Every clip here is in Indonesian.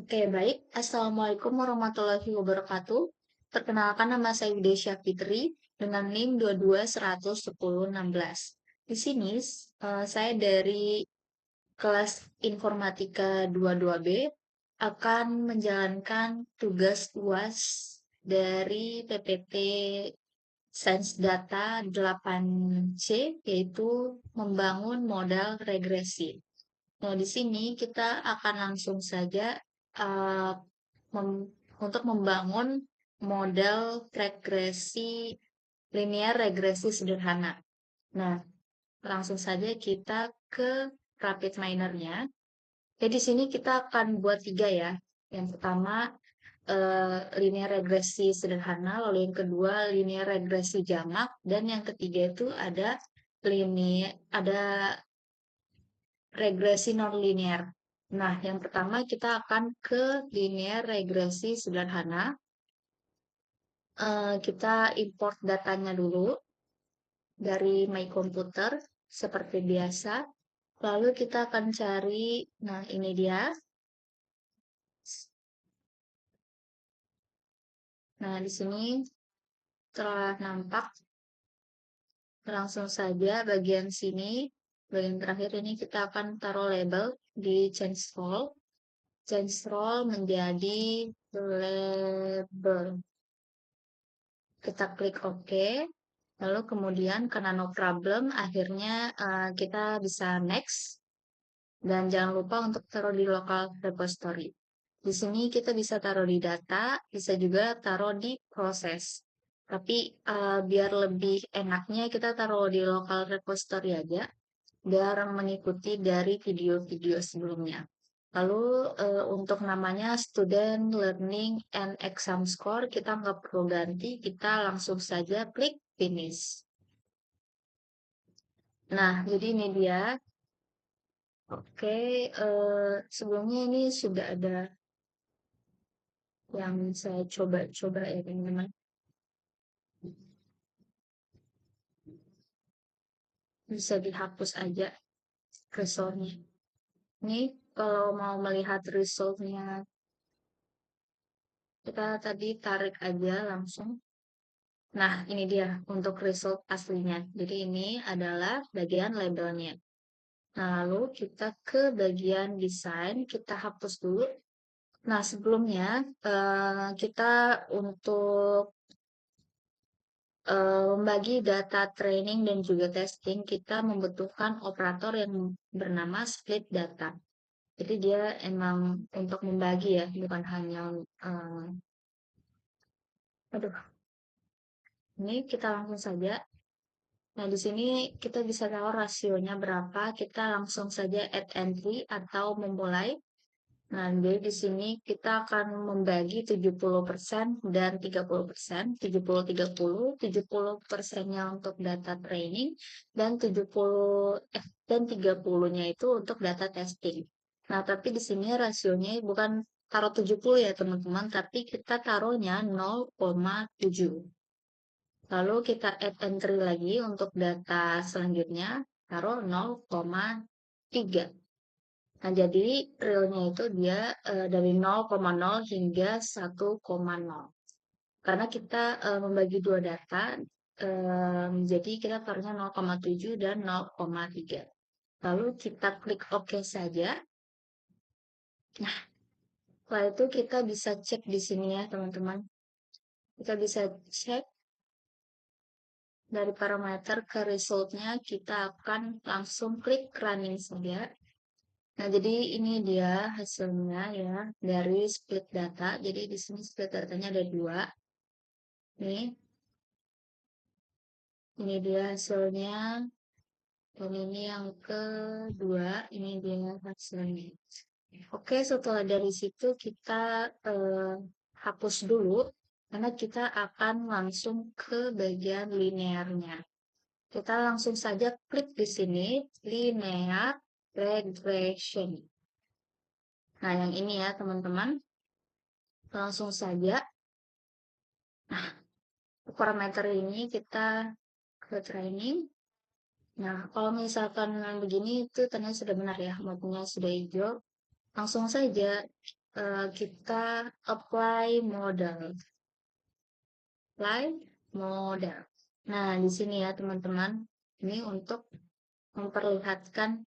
Oke, baik. Assalamualaikum warahmatullahi wabarakatuh. Perkenalkan nama saya Widesya Fitri dengan NIM 221016. Di sini saya dari kelas Informatika 22B akan menjalankan tugas UAS dari PPT Sains Data 8C, yaitu membangun modal regresi. Nah, di sini kita akan langsung saja uh, mem- untuk membangun model linear regresi sederhana. Nah, langsung saja kita ke Rapid Miner-nya. Jadi di sini kita akan buat tiga ya. Yang pertama linear regresi sederhana, lalu yang kedua linear regresi jamak, dan yang ketiga itu ada regresi nonlinear. Nah, yang pertama kita akan ke linear regresi sederhana. Kita import datanya dulu dari My Computer seperti biasa. Lalu kita akan cari, nah ini dia. Nah, di sini telah nampak langsung saja bagian sini, bagian terakhir ini kita akan taruh label di change role. Change role menjadi label. Kita klik OK. Lalu kemudian karena no problem, akhirnya kita bisa next. Dan jangan lupa untuk taruh di local repository. Di sini kita bisa taruh di data, bisa juga taruh di proses. Tapi biar lebih enaknya kita taruh di local repository aja, biar mengikuti dari video-video sebelumnya. Lalu untuk namanya student learning and exam score kita nggak perlu ganti, kita langsung saja klik finish. Nah, jadi ini dia. Oke, sebelumnya ini sudah ada yang saya coba-coba ya teman-teman. Bisa dihapus aja resultnya. Ini kalau mau melihat resultnya, kita tadi tarik aja langsung. Nah, ini dia untuk result aslinya. Jadi ini adalah bagian labelnya. Nah, lalu kita ke bagian desain, kita hapus dulu. Nah, sebelumnya kita untuk membagi data training dan juga testing, kita membutuhkan operator yang bernama split data. Jadi dia emang untuk membagi ya, bukan hanya aduh, ini kita langsung saja. Nah, di sini kita bisa tahu rasionya berapa. Kita langsung saja add entry atau memulai. Nah, jadi di sini kita akan membagi 70% dan 30%, 70-30, 70%-nya untuk data training dan 30-nya itu untuk data testing. Nah, tapi di sini rasionya bukan taruh 70 ya, teman-teman, tapi kita taruhnya 0,7. Lalu kita add entry lagi untuk data selanjutnya, taruh 0,3. Nah, jadi realnya itu dia dari 0,0 hingga 1,0. Karena kita membagi dua data, jadi kita taruhnya 0,7 dan 0,3. Lalu kita klik OK saja. Nah, setelah itu kita bisa cek di sini ya, teman-teman. Kita bisa cek dari parameter ke resultnya, kita akan langsung klik running saja. Nah, jadi ini dia hasilnya ya dari split data. Jadi di sini split datanya ada dua. Ini dia hasilnya. Dan ini yang kedua, ini dia hasilnya. Oke, setelah dari situ kita hapus dulu karena kita akan langsung ke bagian linearnya. Kita langsung saja klik di sini, linear regression. Nah, yang ini ya, teman-teman. Langsung saja. Nah, parameter ini kita ke training. Nah, kalau misalkan begini itu tanda sudah benar ya, mode sudah hijau. Langsung saja kita apply model. Apply model. Nah, di sini ya teman-teman, ini untuk memperlihatkan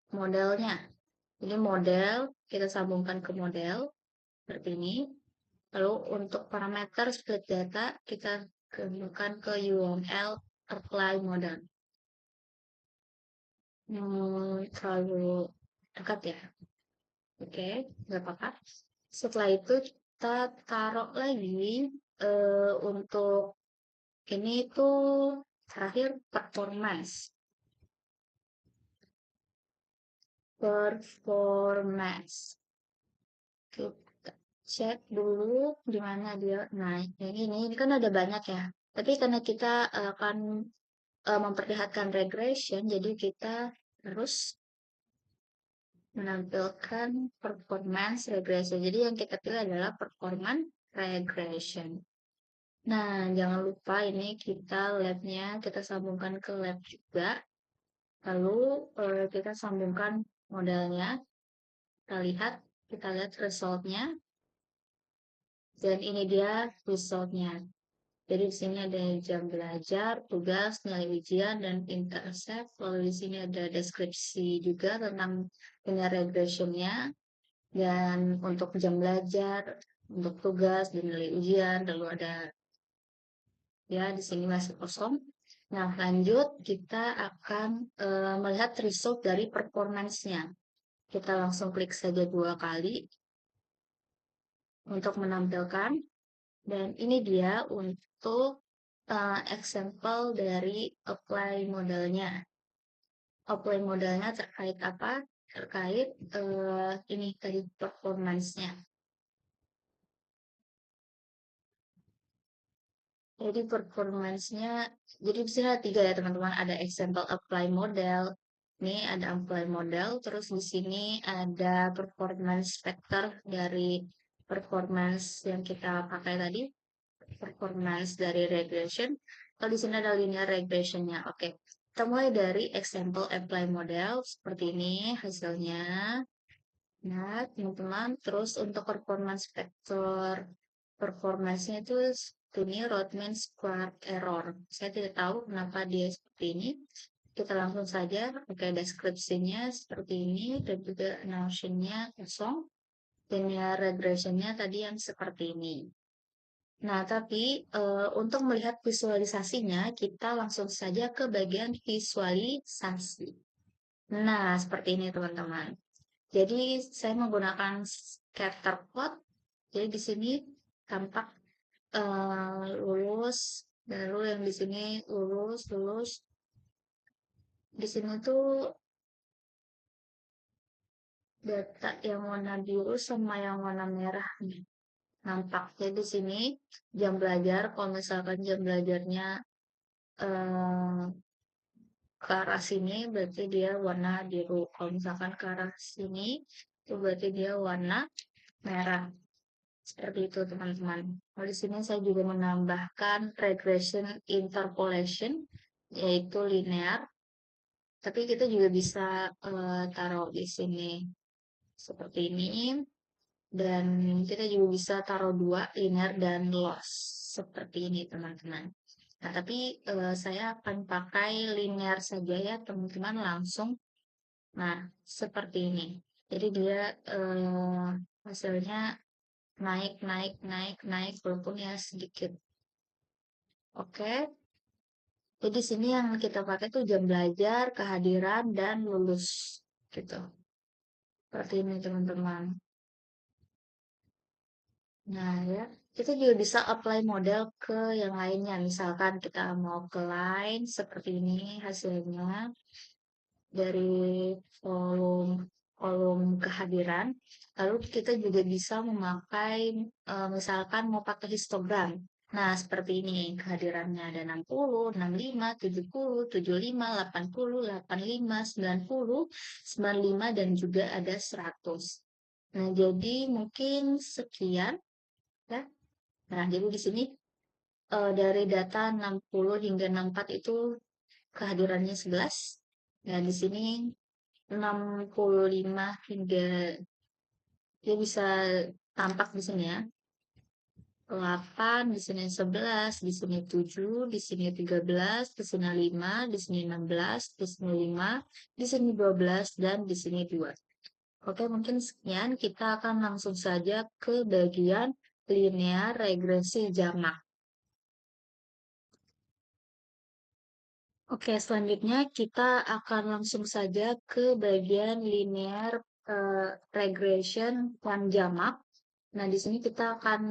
modelnya. Ini model, kita sambungkan ke model, seperti ini. Lalu untuk parameter split data, kita sambungkan ke UML apply model. Terlalu dekat ya. Oke, nggak apa-apa. Setelah itu kita taruh lagi untuk ini tuh terakhir performance. Kita cek dulu di mana dia. Nah, yang ini kan ada banyak ya. Tapi karena kita akan memperlihatkan regression, jadi kita harus menampilkan performance regression. Jadi yang kita pilih adalah performance regression. Nah, jangan lupa ini kita labnya kita sambungkan ke lab juga. Lalu kita sambungkan modelnya. Kita lihat resultnya. Dan ini dia resultnya. Jadi di sini ada jam belajar, tugas, nilai ujian, dan intercept. Lalu di sini ada deskripsi juga tentang linear regressionnya. Dan untuk jam belajar, untuk tugas, dan nilai ujian, lalu ada ya di sini masih kosong. Nah, lanjut kita akan melihat result dari performance-nya. Kita langsung klik saja 2 kali untuk menampilkan. Dan ini dia untuk example dari apply modelnya. Apply modelnya terkait apa? Terkait ini tadi performance-nya. Jadi performance-nya, jadi di sini ada 3 ya teman-teman. Ada example apply model. Ini ada apply model. Terus di sini ada performance factor dari performance yang kita pakai tadi. Performance dari regression. Kalau di sini ada linear regression-nya. Oke. Kita mulai dari example apply model. Seperti ini hasilnya. Nah, teman-teman. Terus untuk performance factor performance-nya itu ini Rodman squared error. Saya tidak tahu kenapa dia seperti ini. Kita langsung saja pakai deskripsinya seperti ini dan juga notion-nya kosong. Dan ya regression-nya tadi yang seperti ini. Nah, tapi untuk melihat visualisasinya, kita langsung saja ke bagian visualisasi. Nah, seperti ini teman-teman. Jadi saya menggunakan scatter plot. Jadi di sini tampak lulus, lalu yang di sini lulus, lulus. Di sini tuh data yang warna biru sama yang warna merah nih. Nampaknya di sini jam belajar, kalau misalkan jam belajarnya eh, ke arah sini berarti dia warna biru. Kalau misalkan ke arah sini itu berarti dia warna merah. Seperti itu teman-teman. Nah, di sini saya juga menambahkan regression interpolation yaitu linear. Tapi kita juga bisa taruh di sini seperti ini. Dan kita juga bisa taruh 2 linear dan loss seperti ini teman-teman. Nah, tapi saya akan pakai linear saja ya teman-teman langsung. Nah, seperti ini. Jadi dia hasilnya naik, naik, naik, naik walaupun ya sedikit. Oke. Jadi sini yang kita pakai tuh jam belajar, kehadiran, dan lulus. Gitu. Seperti ini teman-teman. Nah ya, kita juga bisa apply model ke yang lainnya. Misalkan kita mau ke line seperti ini hasilnya dari kolom kolom kehadiran. Lalu kita juga bisa memakai misalkan mau pakai histogram. Nah, seperti ini kehadirannya ada 60, 65, 70, 75, 80, 85, 90, 95 dan juga ada 100. Nah, jadi mungkin sekian ya. Nah, jadi di sini dari data 60 hingga 64 itu kehadirannya 11. Dan di sini 65 hingga Dia bisa tampak di sini ya. 8, di sini 11, di sini 7, di sini 13, di sini 5, di sini 16, di sini 5, di sini 12, dan di sini 2. Oke, mungkin sekian. Kita akan langsung saja ke bagian linear regresi jamak. Oke, selanjutnya kita akan langsung saja ke bagian linear regression yang jamak. Nah, di sini kita akan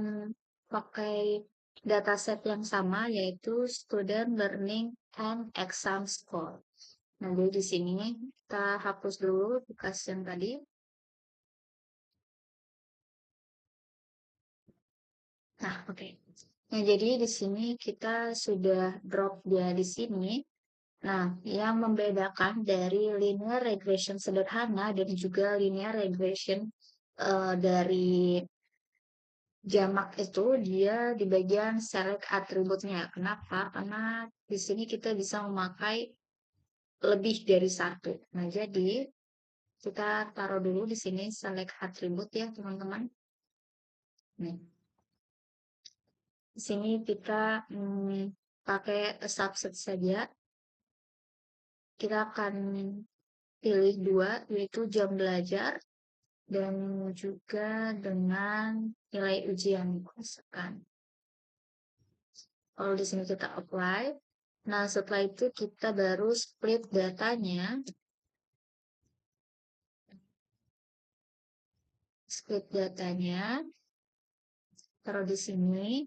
pakai dataset yang sama, yaitu student learning and exam score. Nah, jadi di sini kita hapus dulu bekas yang tadi. Nah, oke. Nah, jadi di sini kita sudah drop dia di sini. Nah, yang membedakan dari linear regression sederhana dan juga linear regression dari jamak itu dia di bagian select atributnya. Kenapa? Karena di sini kita bisa memakai lebih dari satu. Nah, jadi kita taruh dulu di sini select atribut ya, teman-teman. Nih, di sini kita pakai subset saja. Kita akan pilih dua, yaitu jam belajar dan juga dengan nilai ujian misalkan. Kalau di sini kita apply, nah setelah itu kita baru split datanya, taruh di sini,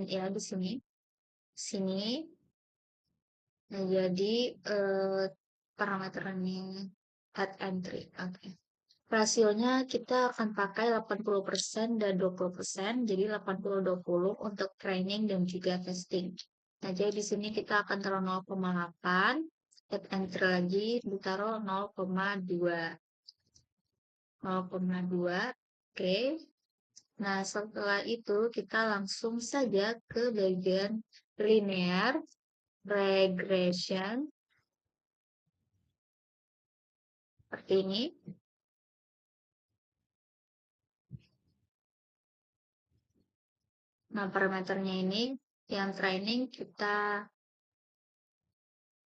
ya di sini, sini. Nah jadi parameternya add entry, oke. Rasionya kita akan pakai 80% dan 20%, jadi 80-20 untuk training dan juga testing. Nah, jadi di sini kita akan taruh 0,8, add entry lagi, ditaruh 0,2. 0,2, oke. Nah, setelah itu kita langsung saja ke bagian linear regression, seperti ini. Nah, parameternya ini yang training kita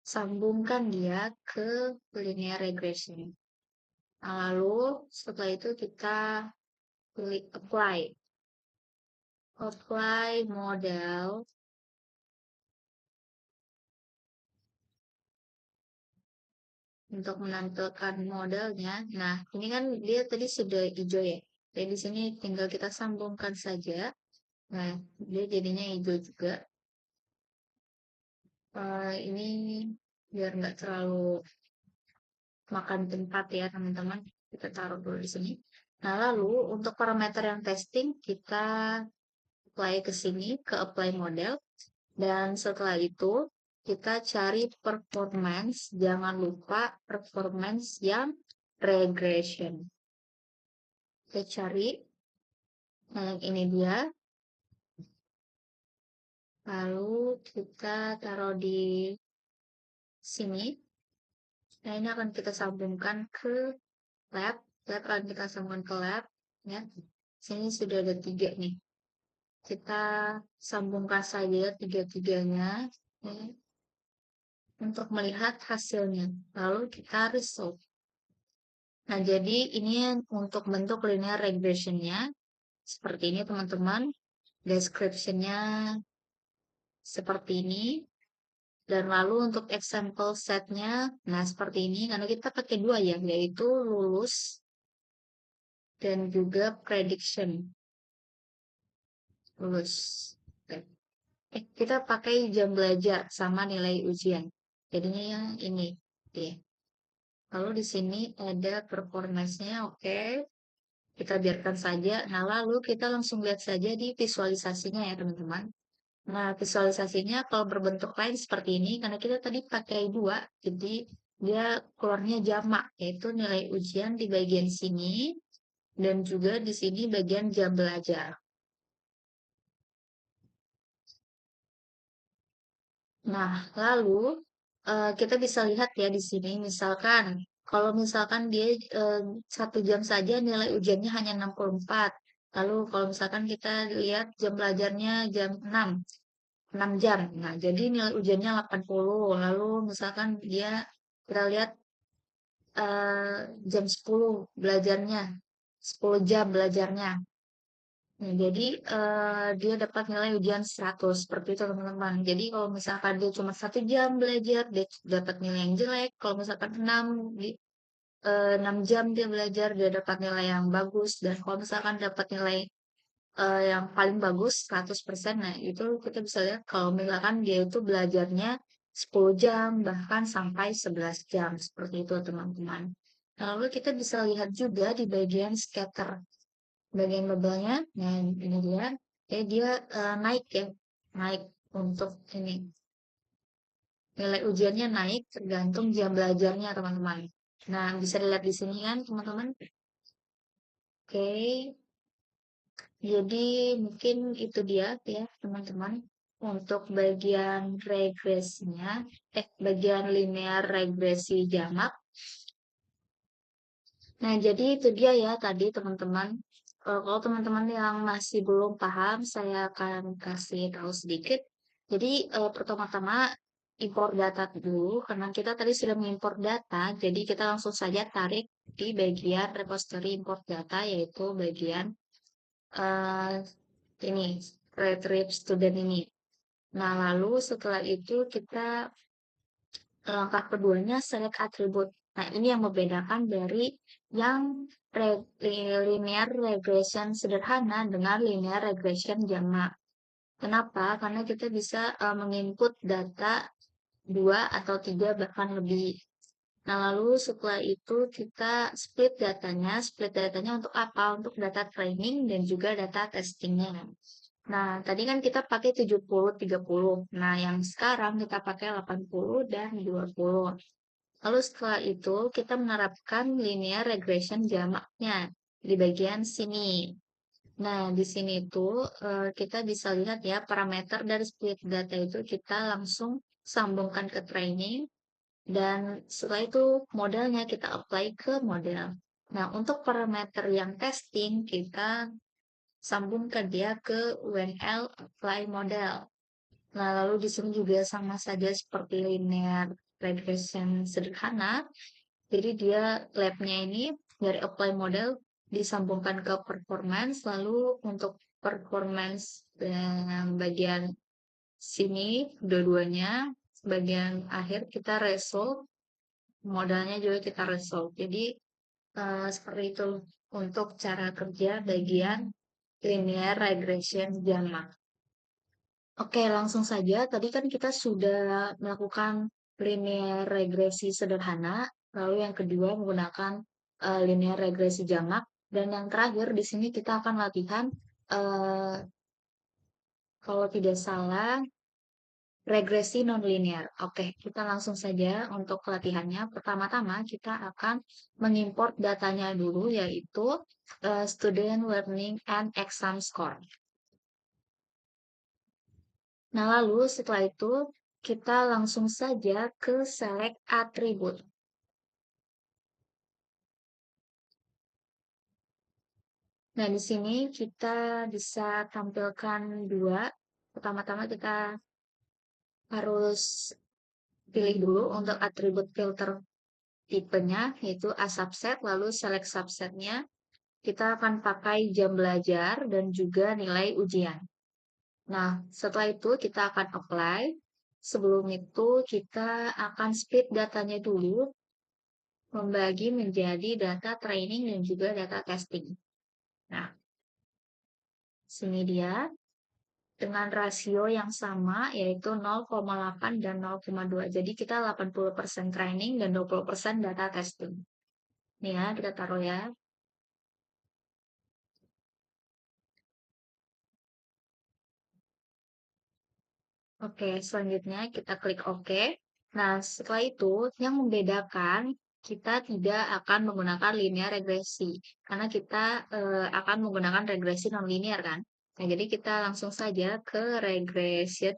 sambungkan dia ke linear regression. Nah, lalu setelah itu kita pilih apply. Apply model. Untuk menampilkan modelnya. Nah, ini kan dia tadi sudah hijau ya. Jadi di sini tinggal kita sambungkan saja. Nah, dia jadinya hijau juga. Ini biar nggak terlalu makan tempat ya teman-teman. Kita taruh dulu di sini. Nah, lalu untuk parameter yang testing kita apply ke sini, ke apply model. Dan setelah itu kita cari performance, jangan lupa performance yang regression. Kita cari, nah ini dia. Lalu kita taruh di sini. Nah, ini akan kita sambungkan ke lab. Lab akan kita sambungkan ke lab. Ya. Sini sudah ada 3 nih. Kita sambungkan saja tiga-tiganya ya, untuk melihat hasilnya. Lalu kita result. Nah, jadi ini untuk bentuk linear regression-nya. Seperti ini, teman-teman. Description-nya seperti ini. Dan lalu untuk example set-nya, nah seperti ini. Karena kita pakai dua ya, yaitu lulus dan juga prediction. Lulus. Kita pakai jam belajar sama nilai ujian. Jadinya yang ini. Oke. Lalu di sini ada performance-nya, oke. Kita biarkan saja. Nah, lalu kita langsung lihat saja di visualisasinya ya, teman-teman. Nah, visualisasinya kalau berbentuk lain seperti ini, karena kita tadi pakai dua, jadi dia keluarnya jamak, yaitu nilai ujian di bagian sini, dan juga di sini bagian jam belajar. Nah, lalu kita bisa lihat ya di sini, misalkan Kalau misalkan dia 1 jam saja nilai ujiannya hanya 64. Lalu kalau misalkan kita lihat jam belajarnya jam 6 jam. Nah, jadi nilai ujiannya 80. Lalu misalkan kita lihat jam 10 belajarnya, 10 jam belajarnya. Nah, jadi dia dapat nilai ujian 100 seperti itu teman-teman. Jadi kalau misalkan dia cuma 1 jam belajar, dia dapat nilai yang jelek. Kalau misalkan 6 jam dia belajar, dia dapat nilai yang bagus. Dan kalau misalkan dapat nilai yang paling bagus 100%, nah itu kita bisa lihat kalau misalkan dia itu belajarnya 10 jam, bahkan sampai 11 jam. Seperti itu teman-teman. Nah, lalu kita bisa lihat juga di bagian scatter. Bagian bubble-nya, nah ini dia naik ya, naik untuk ini. Nilai ujiannya naik tergantung jam belajarnya teman-teman. Nah, bisa dilihat di sini kan teman-teman. Oke, jadi mungkin itu dia ya teman-teman untuk bagian regresinya, bagian linear regresi jamak. Nah, jadi itu dia ya tadi teman-teman. Kalau teman-teman yang masih belum paham, saya akan kasih tahu sedikit. Jadi, pertama-tama import data dulu, karena kita tadi sudah mengimport data, jadi kita langsung saja tarik di bagian repository import data, yaitu bagian eh, ini, retrieve student ini. Nah, lalu setelah itu kita langkah keduanya select atribut. Nah, ini yang membedakan dari yang linear regression sederhana dengan linear regression jamak. Kenapa? Karena kita bisa menginput data 2 atau 3 bahkan lebih. Nah, lalu setelah itu kita split datanya untuk apa? Untuk data training dan juga data testingnya. Nah, tadi kan kita pakai 70-30. Nah, yang sekarang kita pakai 80 dan 20. Lalu setelah itu kita menerapkan linear regression jamaknya di bagian sini. Nah, di sini tuh kita bisa lihat ya parameter dari split data itu kita langsung sambungkan ke training dan setelah itu modelnya kita apply ke model. Nah, untuk parameter yang testing kita sambungkan dia ke UNL apply model. Nah, lalu di sini juga sama saja seperti linear regression sederhana. Jadi dia labnya ini dari apply model disambungkan ke performance, lalu untuk performance bagian sini dua-duanya, bagian akhir kita resolve, modalnya juga kita resolve. Jadi seperti itu untuk cara kerja bagian linear regression jamak. Oke, langsung saja. Tadi kan kita sudah melakukan linear regresi sederhana, lalu yang kedua menggunakan linear regresi jamak, dan yang terakhir di sini kita akan latihan, eh, kalau tidak salah, regresi nonlinear. Oke, kita langsung saja untuk latihannya. Pertama-tama kita akan mengimport datanya dulu, yaitu student learning and exam score. Nah, lalu setelah itu kita langsung saja ke select atribut. Nah, di sini kita bisa tampilkan dua. Pertama-tama kita harus pilih dulu untuk atribut filter tipenya, yaitu A subset, lalu select subsetnya. Kita akan pakai jam belajar dan juga nilai ujian. Nah, setelah itu kita akan apply. Sebelum itu kita akan split datanya dulu membagi menjadi data training dan juga data testing. Nah, sini dia dengan rasio yang sama yaitu 0,8 dan 0,2. Jadi kita 80% training dan 20% data testing. Nih ya, kita taruh ya. Oke, selanjutnya kita klik OK. Nah, setelah itu yang membedakan kita tidak akan menggunakan linear regresi karena kita akan menggunakan regresi non-linear kan. Nah, jadi kita langsung saja ke regression.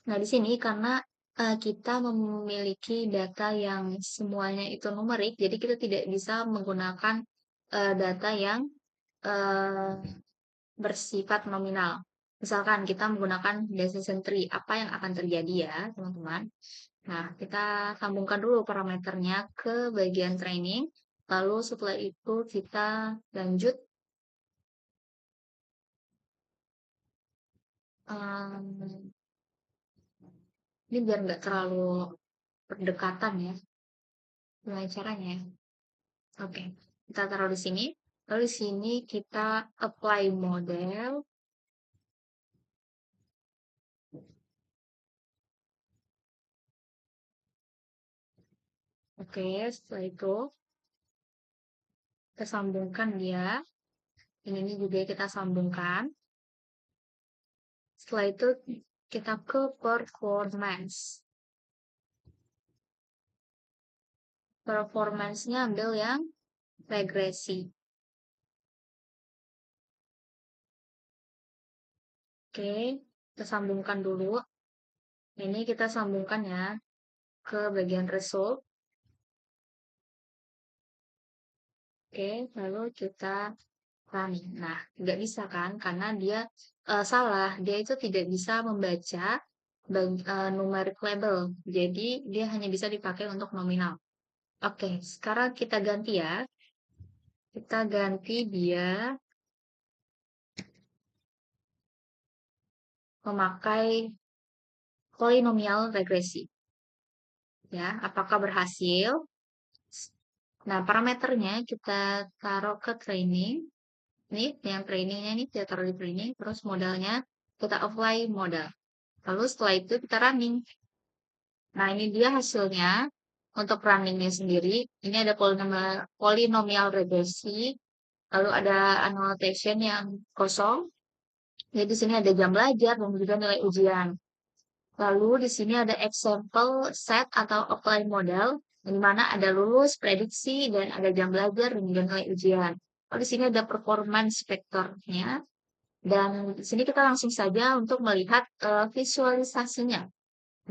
Nah, di sini karena kita memiliki data yang semuanya itu numerik, jadi kita tidak bisa menggunakan data yang eh, bersifat nominal. Misalkan kita menggunakan decision tree, apa yang akan terjadi ya, teman-teman? Nah, kita sambungkan dulu parameternya ke bagian training, lalu setelah itu kita lanjut. em, ini biar nggak terlalu berdekatan ya, gimana caranya ya? Oke, kita taruh di sini. Lalu di sini kita apply model. Oke, setelah itu kita sambungkan dia. Ini juga kita sambungkan. Setelah itu kita ke performance. Performance-nya ambil yang regresi. Oke, kita sambungkan dulu. Ini kita sambungkan ya ke bagian result. Oke, lalu kita running. Nah, nggak bisa kan? Karena dia salah. Dia itu tidak bisa membaca numeric label. Jadi, dia hanya bisa dipakai untuk nominal. Oke, sekarang kita ganti ya. Kita ganti dia memakai polinomial regresi. Ya, apakah berhasil? Nah, parameternya kita taruh ke training. Nih, yang trainingnya ini kita taruh di training. Terus modalnya kita apply modal. Lalu setelah itu kita running. Nah, ini dia hasilnya. Untuk runningnya sendiri, ini ada polinomial regresi. Lalu ada annotation yang kosong. Jadi di sini ada jam belajar dan juga nilai ujian. Lalu di sini ada example set atau apply model, di mana ada lulus, prediksi, dan ada jam belajar dan juga nilai ujian. Lalu di sini ada performance vektornya, dan di sini kita langsung saja untuk melihat visualisasinya.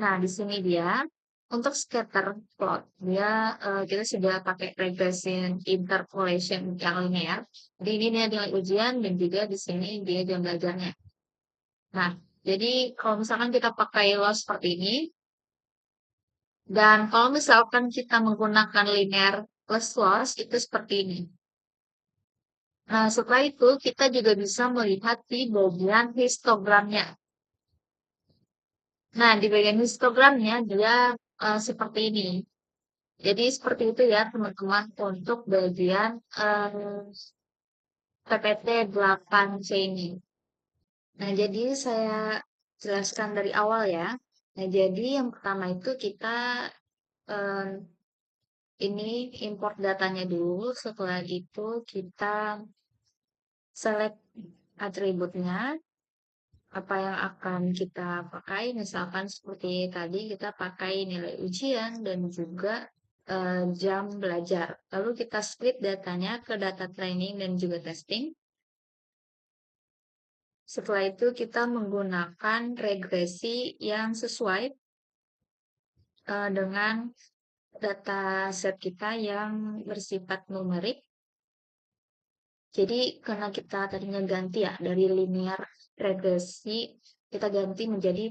Nah, di sini dia untuk scatter plot, dia kita sudah pakai regression interpolation yang linear. Jadi ini dia nilai ujian dan juga di sini dia jam belajarnya. Nah, jadi kalau misalkan kita pakai loss seperti ini, dan kalau misalkan kita menggunakan linear plus loss, itu seperti ini. Nah, setelah itu kita juga bisa melihat di bagian histogramnya. Nah, di bagian histogramnya dia seperti ini. Jadi seperti itu ya teman-teman untuk bagian PPT 8C ini. Nah, jadi saya jelaskan dari awal ya. Nah, jadi yang pertama itu kita eh, ini import datanya dulu. Setelah itu kita select atributnya, apa yang akan kita pakai. Misalkan seperti tadi kita pakai nilai ujian dan juga jam belajar. Lalu kita split datanya ke data training dan juga testing. Setelah itu kita menggunakan regresi yang sesuai dengan data set kita yang bersifat numerik. Jadi karena kita tadinya ganti ya dari linear regresi, kita ganti menjadi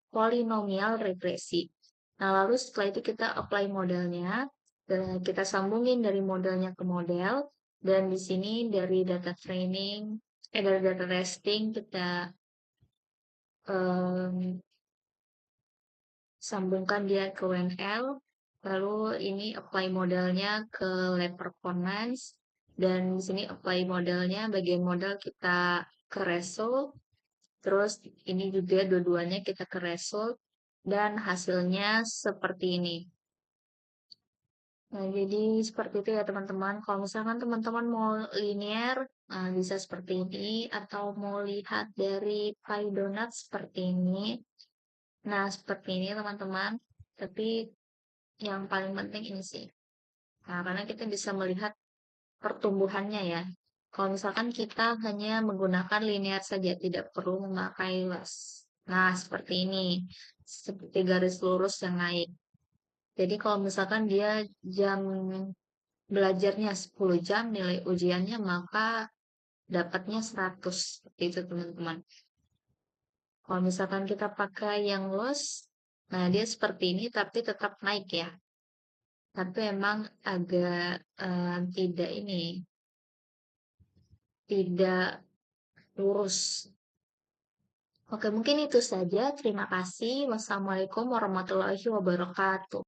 polinomial regresi. Nah, lalu setelah itu kita apply modelnya, dan kita sambungin dari modelnya ke model, dan di sini dari data training, dari data testing kita em, sambungkan dia ke WNL, lalu ini apply modelnya ke lab performance, dan di sini apply modelnya, bagian model kita ke result, terus ini juga dua-duanya kita ke result, dan hasilnya seperti ini. Nah, jadi seperti itu ya teman-teman. Kalau misalkan teman-teman mau linear, bisa seperti ini, atau mau lihat dari pie donut seperti ini. Nah, seperti ini teman-teman. Tapi yang paling penting ini sih. Nah, karena kita bisa melihat pertumbuhannya ya. Kalau misalkan kita hanya menggunakan linear saja, tidak perlu memakai las. Nah, seperti ini. Seperti garis lurus yang naik. Jadi kalau misalkan dia jam belajarnya 10 jam, nilai ujiannya maka dapatnya 100. Seperti itu teman-teman. Kalau misalkan kita pakai yang loss, nah dia seperti ini tapi tetap naik ya. Tapi emang agak tidak ini, tidak lurus. Oke, mungkin itu saja. Terima kasih. Wassalamualaikum warahmatullahi wabarakatuh.